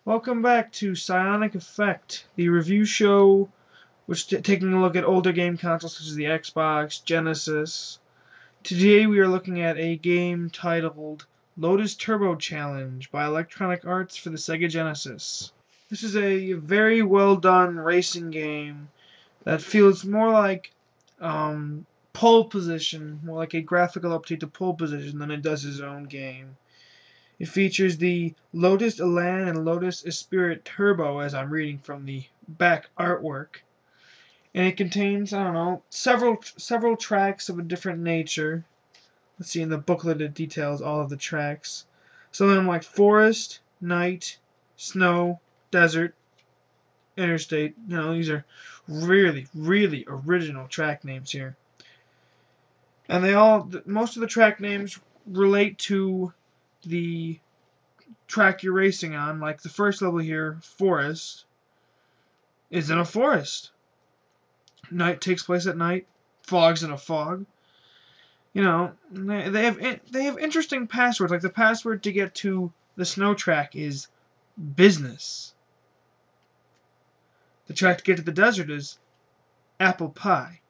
Welcome back to Psionic Effect, the review show which taking a look at older game consoles such as the Xbox, Genesis. Today we are looking at a game titled Lotus Turbo Challenge by Electronic Arts for the Sega Genesis. This is a very well done racing game that feels more like pole position, more like a graphical update to pole position than it does his own game. It features the Lotus Elan and Lotus Esprit Turbo, as I'm reading from the back artwork. And it contains, I don't know, several tracks of a different nature. Let's see, in the booklet it details all of the tracks. Some of them like forest, night, snow, desert, interstate. These are really, really original track names here. And most of the track names relate to the track you're racing on. Like the first level here, forest, is in a forest. Night takes place at night. Fog's in a fog. They have interesting passwords. Like the password to get to the snow track is business. The track to get to the desert is apple pie.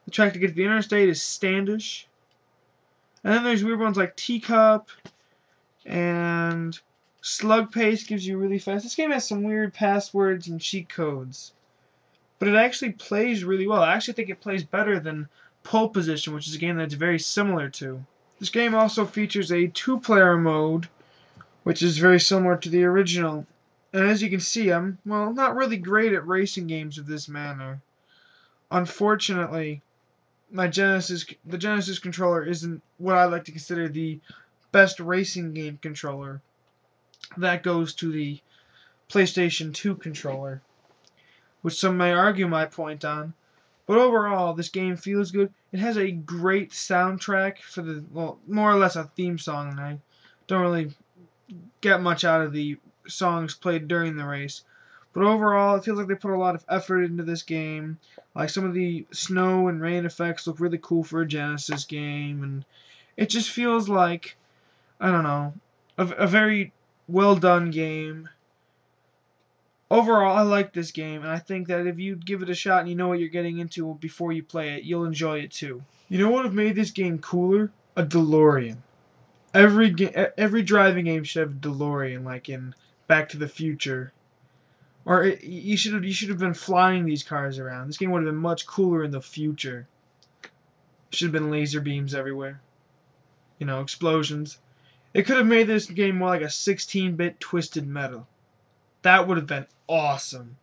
The track to get to the interstate is Standish. And then there's weird ones like teacup and slug pace gives you really fast. This game has some weird passwords and cheat codes, but it actually plays really well. I actually think it plays better than Pole Position, which is a game that's very similar to. This game also features a two-player mode, which is very similar to the original. And as you can see, I'm, not really great at racing games of this manner. Unfortunately, the Genesis controller isn't what I like to consider the best racing game controller. That goes to the PlayStation 2 controller, which some may argue my point on. But overall, this game feels good. It has a great soundtrack for more or less a theme song, and I don't really get much out of the songs played during the race. But overall, it feels like they put a lot of effort into this game. Like some of the snow and rain effects look really cool for a Genesis game, and it just feels like, I don't know, a very well done game. Overall, I like this game, and I think that if you give it a shot and you know what you're getting into before you play it, you'll enjoy it too. You know what would have made this game cooler? A Delorean. Every driving game should have a Delorean, like in Back to the Future. Or you should have been flying these cars around. This game would have been much cooler in the future. Should have been laser beams everywhere. Explosions. It could have made this game more like a 16-bit Twisted Metal. That would have been awesome.